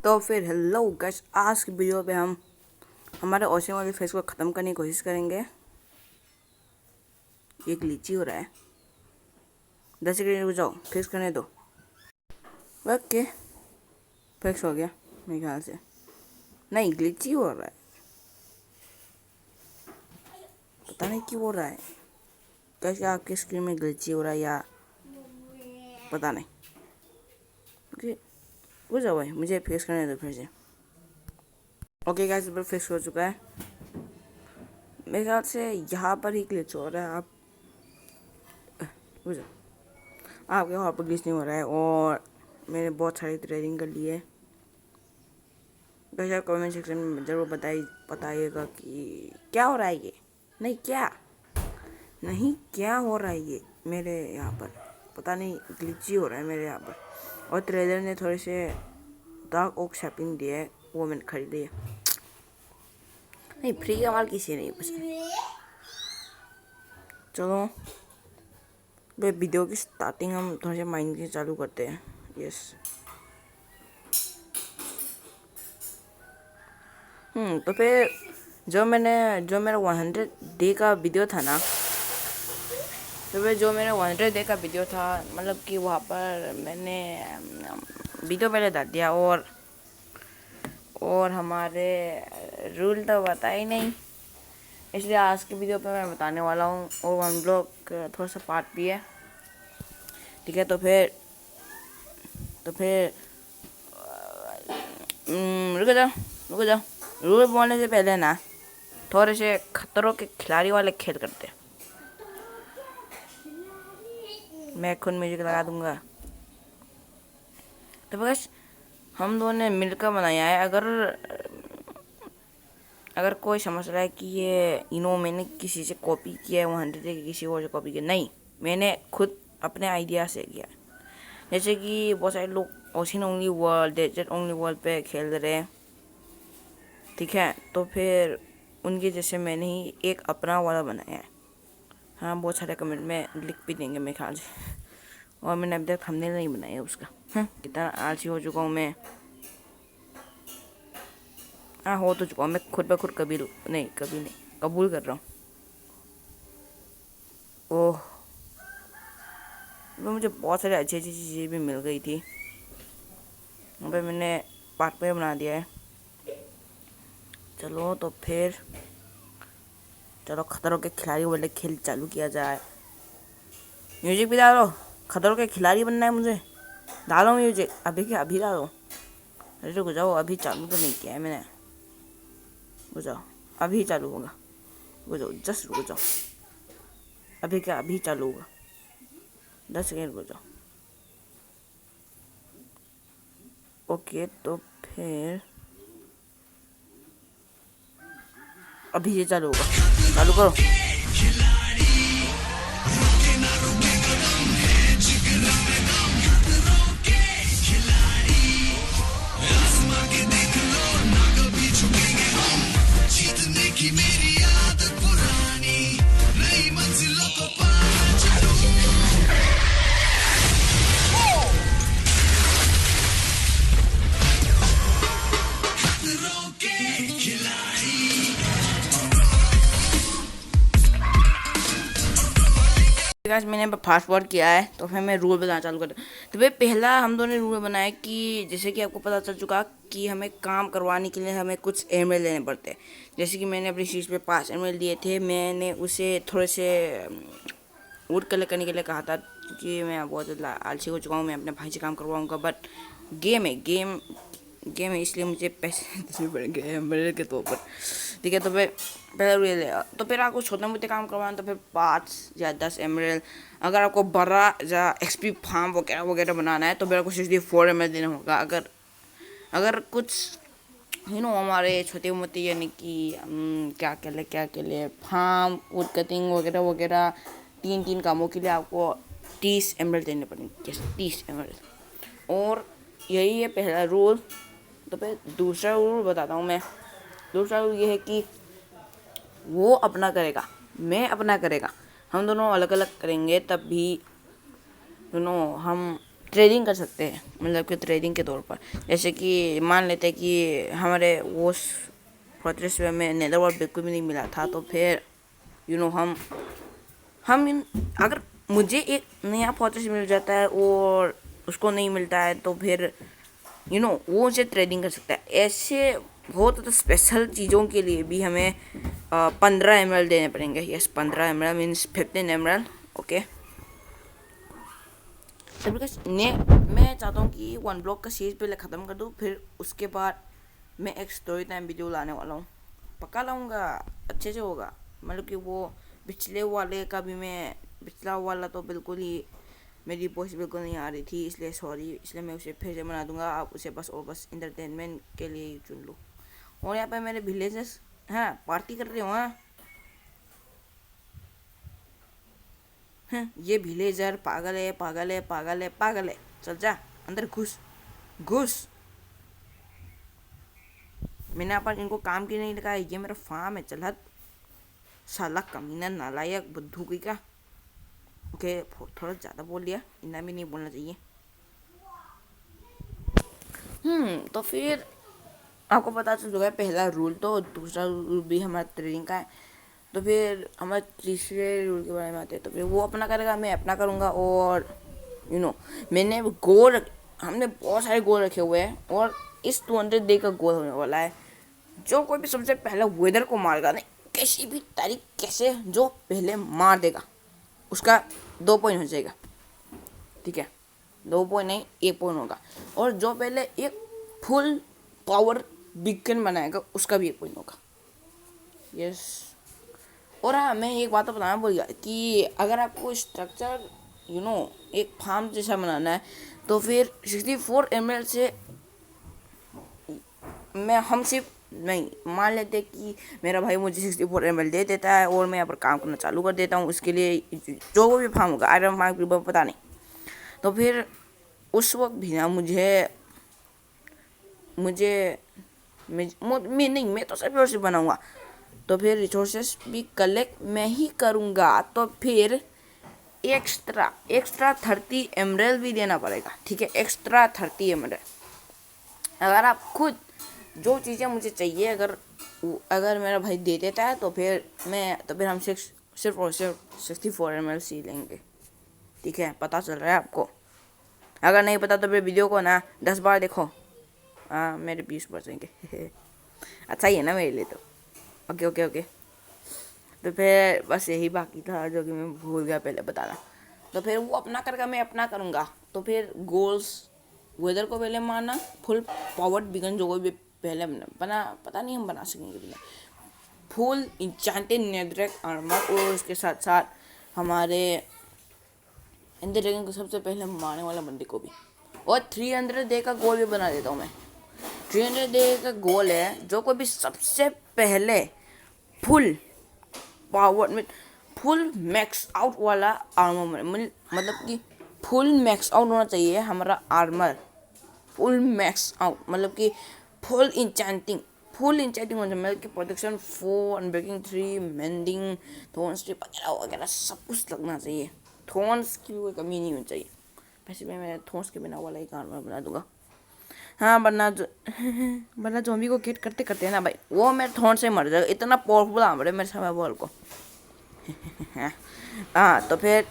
तो फिर hello guys, आज की वीडियो पे हम हमारे ओशन वाले फेस को ख़त्म करने की कोशिश करेंगे। एक लीची हो रहा है, 10 सेकंड रुक जाओ, फिक्स करने दो। ओके, फिक्स हो गया मेरे ख्याल से। नहीं, ग्लिची हो रहा है, पता नहीं क्यों हो रहा है। कैसे आपकी स्क्रीन में ग्लिची हो रहा है या पता नहीं। ओके, रुक जाओ भाई, मुझे फिक्स करने दो फिर से। ओके गाइस, फिक्स हो चुका है मेरे ख्याल से। यहाँ पर ही ग्लिच हो रहा है। आप रुक जाओ, आपके वहाँ पर ग्लिच नहीं हो रहा है और मैंने बहुत सारी ट्रेडिंग कर ली है। वैसे कमेंट सेक्शन में ज़रूर बताइएगा कि क्या हो रहा है ये। नहीं क्या हो रहा है ये मेरे यहाँ पर, पता नहीं ग्लिची हो रहा है मेरे यहाँ पर। और ट्रेलर ने थोड़े से डार्क ओक शॉपिंग दिया है, वो मैंने खरीद लिया। नहीं, फ्री का माल किसी नहीं पसंद। चलो वे वीडियो की स्टार्टिंग हम थोड़े से माइंड से चालू करते हैं। यस, तो फिर जो मेरा 100 डे का वीडियो था ना, तो फिर जो मेरा 100 डे का वीडियो था, मतलब कि वहाँ पर मैंने वीडियो पहले डाल दिया और हमारे रूल तो बता ही नहीं, इसलिए आज की वीडियो पे मैं बताने वाला हूँ। और वन ब्लॉक थोड़ा सा पार्ट भी है, ठीक है। तो फिर रुक जाओ। रूल बोलने से पहले ना थोड़े से खतरों के खिलाड़ी वाले खेल करते हैं। मैं खुद म्यूजिक लगा दूंगा। तो बस हम दोनों ने मिलकर बनाया है। अगर कोई समझ रहा है कि ये मैंने किसी से कॉपी किया है, 100 के किसी और से कॉपी किया, नहीं, मैंने खुद अपने आइडिया से किया। जैसे कि बहुत सारे लोग ocean only world, desert only world पे खेल रहे हैं, ठीक है। तो फिर उनके जैसे मैंने ही एक अपना वाला बनाया है। हाँ, बहुत सारे कमेंट में लिख भी देंगे मेरे ख्याल से। और मैंने अभी तक थंबनेल नहीं बनाया उसका। कितना आलसी हो चुका हूँ मैं। हाँ, हो तो चुका हूँ मैं खुद ब खुद। कभी नहीं कबूल कर रहा हूँ। ओह, मुझे बहुत सारी अच्छी चीज़ें भी मिल गई थी। वहाँ पे मैंने पार्ट पे बना दिया है। चलो तो फिर खतरों के खिलाड़ी वाले खेल चालू किया जाए। म्यूजिक भी डालो, खतरों के खिलाड़ी बनना है मुझे। डालो म्यूजिक, अभी डालो। अरे रुक जाओ, अभी चालू तो नहीं किया है मैंने। रुक जाओ, अभी चालू होगा। रुक जाओ, जस्ट रुक जाओ। अभी चालू होगा, 10 सेकेंड रुक जाओ। ओके, तो फिर अभी ये चालू होगा। चालू करो। गाइस, मैंने फास्ट फॉरवर्ड किया है, तो फिर मैं रूल बताना चालू करता हूँ। तो फिर पहला हम दोनों ने रूल बनाया कि जैसे कि आपको पता चल चुका कि हमें काम करवाने के लिए हमें कुछ एमएल लेने पड़ते हैं। जैसे कि मैंने अपनी शीट पे 5 एमएल दिए थे। मैंने उसे थोड़े से वुड कलेक्ट करने के लिए कहा था, क्योंकि मैं बहुत ज़्यादा आलसी हो चुका हूँ। मैं अपने भाई से काम करवाऊँगा, बट गेम है इसलिए मुझे पैसे देने पड़ेंगे एमएल के तौर पर, ठीक है। तो फिर पहले रूल ले, तो फिर आपको छोटे मोटे काम करवाना तो फिर 5 या 10 एमएल। अगर आपको बड़ा या एक्सपी फार्म वगैरह बनाना है तो फिर आपको 64 एमएल देना होगा। अगर कुछ हमारे छोटे मोटे यानी कि क्या के लिए फार्म वुड कटिंग वगैरह 3 कामों के लिए आपको 30 एमएल देने पड़ेंगे। 30 एमएल। और यही है पहला रूल। तो फिर दूसरा रूल बताता हूँ मैं। दूसरा रूल ये है कि वो अपना करेगा, हम दोनों अलग अलग करेंगे, तब भी हम ट्रेडिंग कर सकते हैं, मतलब कि ट्रेडिंग के तौर पर। जैसे कि मान लेते हैं कि हमारे वो फोर्ट्रेस में नेदर वर्ल्ड बिल्कुल भी नहीं मिला था, तो फिर अगर मुझे एक नया फोर्ट्रेस मिल जाता है और उसको नहीं मिलता है, तो फिर वो उसे ट्रेडिंग कर सकता है। ऐसे बहुत स्पेशल चीज़ों के लिए भी हमें 15 एमरल्ड देने पड़ेंगे। Yes, 15 emerald means 15 emerald. Okay, तो मैं चाहता हूँ कि वन ब्लॉक का सीरीज पहले ख़त्म कर दूँ, फिर उसके बाद मैं एक स्टोरी टाइम वीडियो लाने वाला हूँ। पक्का लाऊंगा, अच्छे से होगा। मतलब कि वो पिछले वाले का भी मैं पिछला वाला तो बिल्कुल ही मेरी वॉइस बिल्कुल नहीं आ रही थी, इसलिए सॉरी। इसलिए मैं उसे फिर से बना दूंगा। आप उसे बस इंटरटेनमेंट के लिए ही चुन लो। और यहाँ पे मेरे विलेजर्स हाँ पार्टी कर रहे हो। ये विलेजर पागल है, पागल है, पागल है, पागल है। चल जा अंदर, घुस घुस। मैंने यहाँ पर इनको काम की नहीं लगाया, ये मेरा फार्म है। चल हट साला कमीना नालायक बुद्धू की का। ओके, थोड़ा ज़्यादा बोल लिया, इतना भी नहीं बोलना चाहिए। तो फिर आपको पता चल चुका है पहला रूल, तो दूसरा रूल भी हमारा ट्रेडिंग का है। तो फिर हमारे तीसरे रूल के बारे में आते हैं। तो फिर वो अपना करेगा, मैं अपना करूँगा। और मैंने हमने बहुत सारे गोल रखे हुए हैं, और इस 200 डे का गोल होने वाला है। जो कोई भी सबसे पहले वेदर को मारेगा, नहीं किसी भी तरीके से जो पहले मार देगा उसका 2 पॉइंट हो जाएगा। ठीक है, 2 पॉइंट नहीं, 1 पॉइंट होगा। और जो पहले एक फुल पावर बीकन बनाएगा उसका भी 1 पॉइंट होगा। यस। और हाँ, मैं एक बात तो बताना भूल गया कि अगर आपको स्ट्रक्चर एक फार्म जैसा बनाना है, तो फिर 64 एमएल से हम सिर्फ नहीं मान लेते कि मेरा भाई मुझे 64 एमएल दे देता है और मैं यहाँ पर काम करना चालू कर देता हूँ। उसके लिए जो भी फार्म होगा, आयरन फार्म पता नहीं, तो फिर उस वक्त भी ना मैं तो सिर्फ और सिर्फ बनाऊँगा। तो फिर रिसोर्सेस भी कलेक्ट मैं ही करूँगा। तो फिर एक्स्ट्रा 30 एमरल्ड भी देना पड़ेगा। ठीक है, एक्स्ट्रा 30 एमरल्ड। अगर आप खुद जो चीज़ें मुझे चाहिए अगर मेरा भाई दे देता है, तो फिर हम सिर्फ और सिर्फ 64 एमएल सी लेंगे। ठीक है, पता चल रहा है आपको? अगर नहीं पता तो फिर वीडियो को ना 10 बार देखो। हाँ, मेरे 20 बचेंगे। अच्छा ही है ना मेरे लिए तो। Okay okay okay. तो फिर बस यही बाकी था जो कि मैं भूल गया पहले बताना। तो फिर वो अपना करके मैं अपना करूँगा। तो फिर गोल्स वेदर को पहले मारना, फुल पावर्ड बिगन जो भी पहले बना, पता नहीं हम बना सकेंगे कि नहीं। फुल इंचांटेड नेदरिक आर्मर, और उसके साथ साथ हमारे एंडर ड्रैगन को सबसे पहले मारने वाला बंदे को भी। और 300 डे का गोल भी बना देता हूँ मैं। 300 डे का गोल है, जो कोई भी सबसे पहले फुल पावर में फुल मैक्स आउट वाला आर्मर, मतलब कि फुल मैक्स आउट होना चाहिए हमारा आर्मर। फुल मैक्स आउट मतलब कि फुल इंचेंटिंग होना चाहिए। मतलब कि प्रोटेक्शन 4, अनब्रेकिंग 3, मेंडिंग, थॉर्न्स 3 वगैरह वगैरह सब कुछ लगना चाहिए। थॉर्न्स की कोई कमी नहीं होनी चाहिए। वैसे मैं थॉर्न्स के बिना वाला ही आर्मर बना दूंगा। हाँ, वरना ज़ॉम्बी को गेट करते करते ना भाई वो मेरे थॉर्न से मर जाएगा। इतना पावरफुल आर्मर है मेरे समय बॉल को। हाँ, तो फिर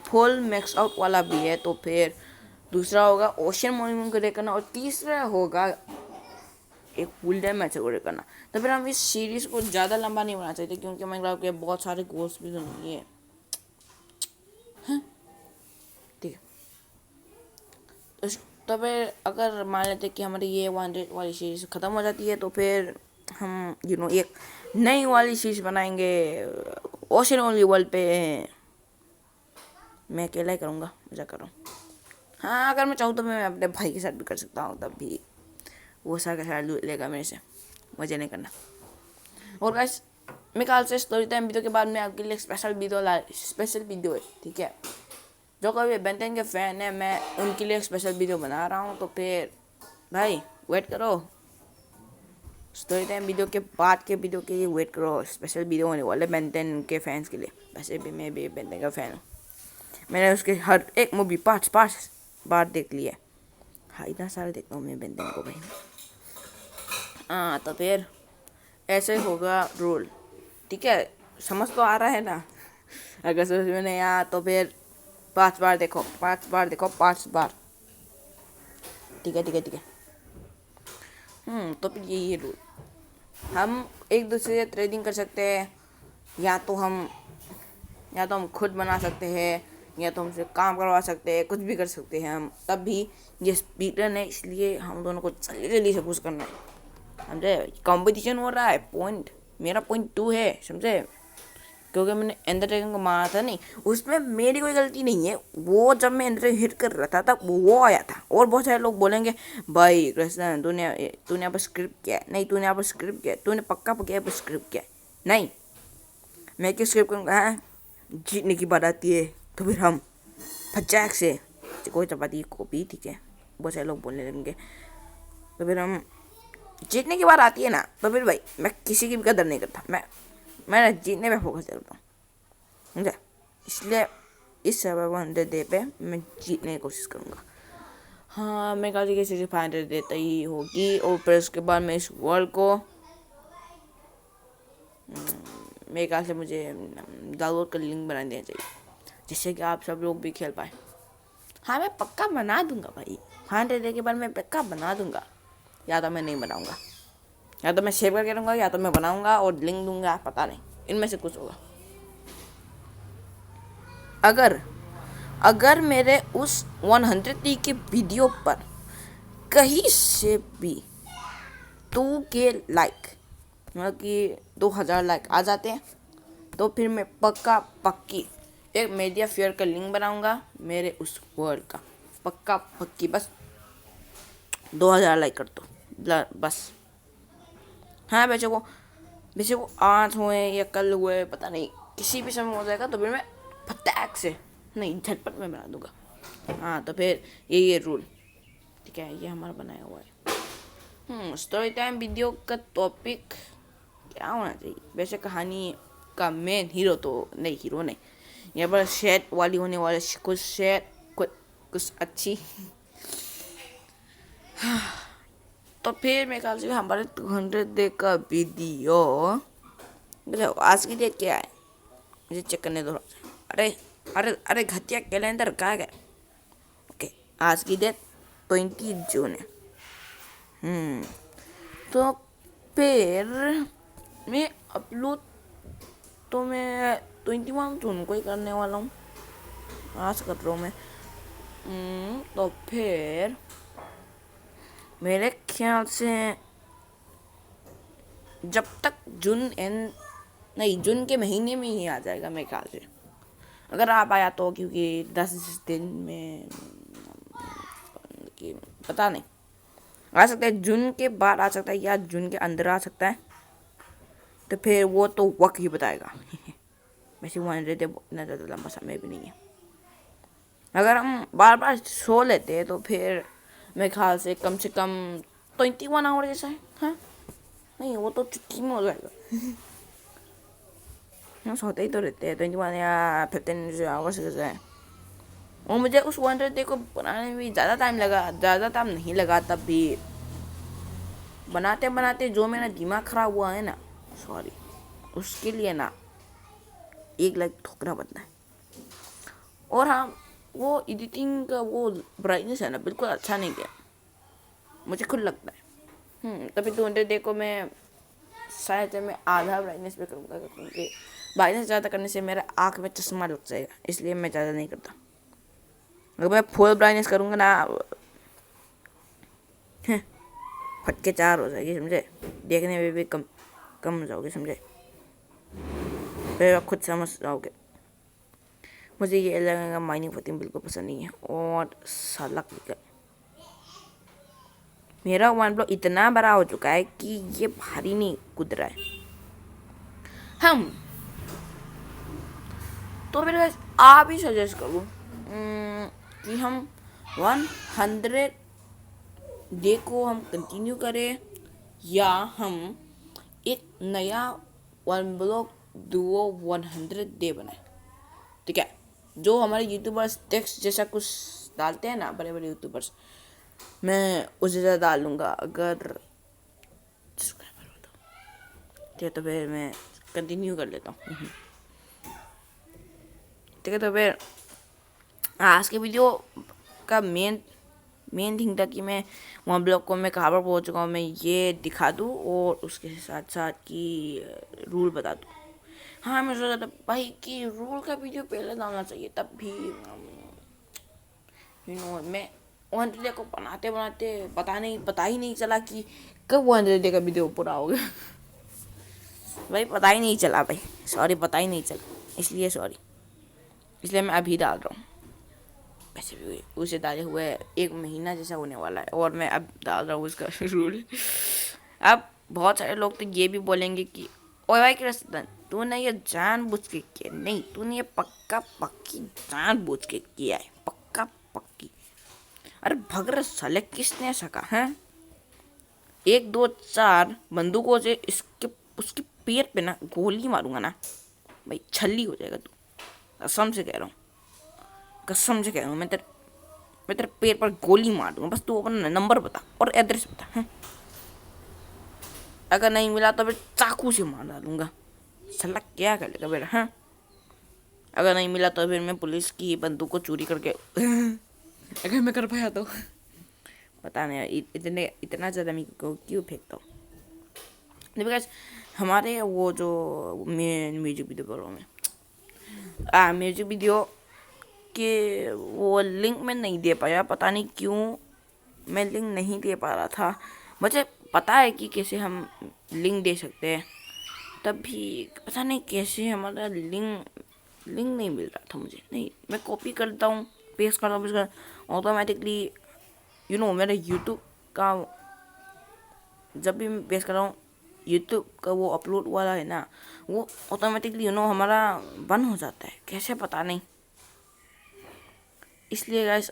फुल मैक्स आउट वाला भी है। तो फिर दूसरा होगा ओशन मॉन्यूमेंट को करना, और तीसरा होगा एक फुल डैमेज को करना। तो फिर हम इस सीरीज़ को ज़्यादा लंबा नहीं बनाना चाहते, क्योंकि माइनक्राफ्ट के बहुत सारे गोल्स भी तो नहीं है। ठीक है, तो फिर अगर मान लेते कि हमारी ये 100 वाली सीरीज़ ख़त्म हो जाती है, तो फिर हम एक नई वाली सीरीज़ बनाएंगे ओशन ओनली वर्ल्ड पे। मैं अकेला ही करूँगा, मजा कर रहा हूँ। हाँ, अगर मैं चाहूँ तो मैं अपने भाई के साथ भी कर सकता हूँ, तब भी वो सारा ख्याल लेगा मेरे से, मज़े नहीं करना। और गाइस, मैं कल से स्टोरी टाइम वीडियो के बाद में आपके लिए स्पेशल वीडियो है। ठीक है, जो कभी बेंटेन के फ़ैन है, मैं उनके लिए स्पेशल वीडियो बना रहा हूँ। तो फिर भाई वेट करो, स्टोरी टाइम वीडियो के बाद के वीडियो के लिए वेट करो। स्पेशल वीडियो होने वाले बेंटेन के फैंस के लिए। वैसे भी मैं भी बेंटेन का फ़ैन हूँ। मैंने उसके हर एक मूवी 5 बार देख लिया है। हाँ, इतना सारा देखता हूँ मैं बेन 10 को भाई। हाँ, तो फिर ऐसे होगा रूल, ठीक है? समझ तो आ रहा है ना? अगर समझ में नहीं आया तो फिर 5 बार देखो, 5 बार देखो, 5 बार। ठीक है, ठीक है, ठीक है। तो फिर यही है रूल। हम एक दूसरे से ट्रेडिंग कर सकते हैं, या तो हम खुद बना सकते हैं, या तो हमसे काम करवा सकते हैं, कुछ भी कर सकते हैं हम। तब भी ये स्पीडरन है, इसलिए हम दोनों को जल्दी जल्दी से पुश करना है, समझे? कंपटीशन हो रहा है, मेरा पॉइंट 2 है, समझे? क्योंकि मैंने एंडर ड्रैगन को मारा था, नहीं उसमें मेरी कोई गलती नहीं है। वो जब मैं एंडर ड्रैगन हिट कर रहा था तब वो आया था। और बहुत सारे लोग बोलेंगे भाई कृष्ण तूने यहाँ पर स्क्रिप्ट किया है। नहीं, तूने यहाँ पर स्क्रिप्ट किया है, तूने पक्का यहाँ पर स्क्रिप्ट किया है। नहीं, मैं क्या स्क्रिप्ट करूँगा? हाँ, जीतने की बात आती है तो फिर हम फचाक से कोई चपाती कॉपी, ठीक है, बहुत सारे लोग बोलने लगेंगे। तो फिर हम जीतने की बात आती है ना, तो फिर भाई मैं किसी की भी कदर नहीं करता। मैं जीतने पे फोकस करता हूँ, समझा? इसलिए इस सर्वाइवल 100 डे पे मैं जीतने की कोशिश करूँगा। हाँ, मैं कहा कि सिर्फ 500 देता ही होगी, और फिर उसके बाद मैं इस वर्ल्ड को मेरे ख्याल से मुझे डाउनलोड का लिंक बना देना चाहिए, जिससे कि आप सब लोग भी खेल पाए। हाँ, मैं पक्का बना दूंगा भाई, 500 डे के बाद मैं पक्का बना दूंगा। या तो मैं नहीं बनाऊंगा, या तो मैं सेव करके रहूँगा, या तो मैं बनाऊंगा और लिंक दूंगा, पता नहीं, इनमें से कुछ होगा। अगर मेरे उस 100 के वीडियो पर कहीं से भी 2K लाइक, मतलब कि 2000 लाइक आ जाते हैं, तो फिर मैं पक्की एक मीडिया फेयर का लिंक बनाऊंगा मेरे उस वर्ड का, पक्की। बस 2000 लाइक कर दो बस। हाँ, वैसे वो आज हुए या कल हुए पता नहीं, किसी भी समय हो जाएगा, तो फिर मैं फटाक से, नहीं झटपट में बना दूंगा। हाँ, तो फिर ये रूल, ठीक है, ये हमारा बनाया हुआ है। स्टोरी टाइम वीडियो का टॉपिक क्या होना चाहिए? वैसे कहानी का मेन हीरो तो नहीं, हीरो नहीं, यहाँ पर शेड वाली होने वाले, कुछ अच्छी। तो फिर मेरे ख्याल से हमारे 200 डे का वीडियो, आज की डेट क्या है मुझे चेक करने दो। अरे घटिया कैलेंडर कहाँ गया? ओके, आज की डेट 20 जून है। तो फिर मैं अपलोड तो मैं 21 जून को ही करने वाला हूँ, आज कर रहा हूँ मैं। तो फिर मेरे ख्याल से जब तक जून के महीने में ही आ जाएगा मेरे ख्याल से। अगर आप आया तो, क्योंकि 10 दिन में कि पता नहीं, आ सकता है जून के बाद आ सकता है, या जून के अंदर आ सकता है। तो फिर वो तो वक्त ही बताएगा। वैसे 100 डे इतना ज़्यादा लंबा समय भी नहीं है। अगर हम बार बार सो लेते हैं तो फिर मेरे ख्याल से कम 21 आवर जैसा है। हाँ, नहीं वो तो छुट्टी में हो जाएगा। हम सोते ही तो रहते हैं 21 या 15 आवर्स जैसा है। और मुझे उस 100 डे को बनाने में ज़्यादा टाइम नहीं लगा। तब भी बनाते बनाते जो मेरा दिमाग ख़राब हुआ है ना, सॉरी, उसके लिए ना 1 लाख ठोकना बनता है। और हाँ, वो एडिटिंग का वो ब्राइटनेस है ना, बिल्कुल अच्छा नहीं किया, मुझे खुद लगता है। तभी 200 डे को मैं शायद मैं आधा ब्राइटनेस पे करूँगा, क्योंकि ब्राइटनेस ज़्यादा करने से मेरा आँख में चश्मा लग जाएगा, इसलिए मैं ज़्यादा नहीं करता। अगर मैं फुल ब्राइटनेस करूँगा ना, फटके 4 हो जाएगी, समझे? देखने में भी कम हो जाओगे, समझे? फिर आप खुद समझ जाओगे। मुझे ये लगेगा माइनिंग फतिंग बिल्कुल पसंद नहीं है, और साला मेरा 1 ब्लॉक इतना बड़ा हो चुका है कि ये भारी नहीं कूद रहा है। तो फिर आप ही सजेस्ट करूँ कि हम 100 डे को हम कंटिन्यू करें, या हम एक नया 1 ब्लॉक डुओ 100 डे बनाए, ठीक है? जो हमारे यूट्यूबर्स टेक्स्ट जैसा कुछ डालते हैं ना, बड़े बड़े यूट्यूबर्स, मैं उस जैसा डाल लूँगा। अगर ठीक है तो फिर मैं कंटिन्यू कर लेता हूँ। ठीक है तो फिर आज के वीडियो का मेन थिंग था कि मैं वहाँ ब्लॉग को मैं कहाँ पर पहुँच चुका हूँ, मैं ये दिखा दूँ और उसके साथ साथ कि रूल बता दूँ। हाँ, मैं सोचा था भाई कि रूल का वीडियो पहले डालना चाहिए, तब भी मैं 100 डे को बनाते बनाते पता ही नहीं चला कि कब 100 डे का वीडियो पूरा हो गया। भाई पता ही नहीं चला भाई, सॉरी, पता ही नहीं चला, इसलिए सॉरी, इसलिए मैं अभी डाल रहा हूँ। वैसे भी उसे डाले हुए 1 महीना जैसा होने वाला है और मैं अब डाल रहा हूँ उसका रूल। अब बहुत सारे लोग तो ये भी बोलेंगे कि ओए भाई कृष्णन, तूने ये जानबूझ के किया, नहीं तूने ये पक्का पक्की जानबूझ के किया है, पक्का पक्की। अरे भगरे साले, किसने सका है? 1 2 4 बंदूकों से इसके उसके पैर पे ना गोली मारूंगा ना भाई, छल्ली हो जाएगा तू। कसम से कह रहा हूँ, कसम से कह रहा हूँ, मैं तेरे पैर पर गोली मार दूंगा। बस तू अपना नंबर बता और एड्रेस बता है? अगर नहीं मिला तो फिर चाकू से मार डालूंगा। साला क्या कर लेगा मेरा, हाँ? अगर नहीं मिला तो फिर मैं पुलिस की बंदूक को चोरी करके अगर मैं कर पाया तो पता नहीं इतना ज़्यादा मैं क्यों फेंकता हूँ। बिकॉज हमारे वो जो म्यूजिक वीडियो बोल रहा हूँ मैं, म्यूजिक वीडियो के वो लिंक मैं नहीं दे पाया, पता नहीं क्यों मैं लिंक नहीं दे पा रहा था। मुझे पता है कि कैसे हम लिंक दे सकते हैं, तब भी पता नहीं कैसे हमारा लिंक नहीं मिल रहा था मुझे। नहीं, मैं कॉपी करता हूँ, पेस्ट करता हूँ, ऑटोमेटिकली मेरा यूट्यूब का जब भी मैं पेस्ट कर रहा हूँ, यूट्यूब का वो अपलोड वाला है ना, वो ऑटोमेटिकली हमारा बंद हो जाता है, कैसे पता नहीं। इसलिए गाइस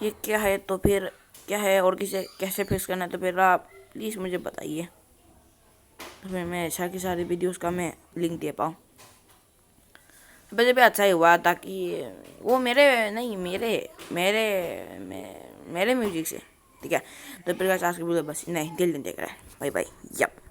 ये क्या है तो फिर क्या है और किसे कैसे फेस करना है तो फिर आप प्लीज़ मुझे बताइए, तो फिर मैं सारी वीडियोस का मैं लिंक दे पाऊँ। वैसे भी अच्छा ही हुआ, ताकि वो मेरे नहीं मेरे मेरे मेरे म्यूजिक से। ठीक है तो फिर आज की वीडियो बस नहीं दिल नहीं देख रहा है। Bye bye. यप।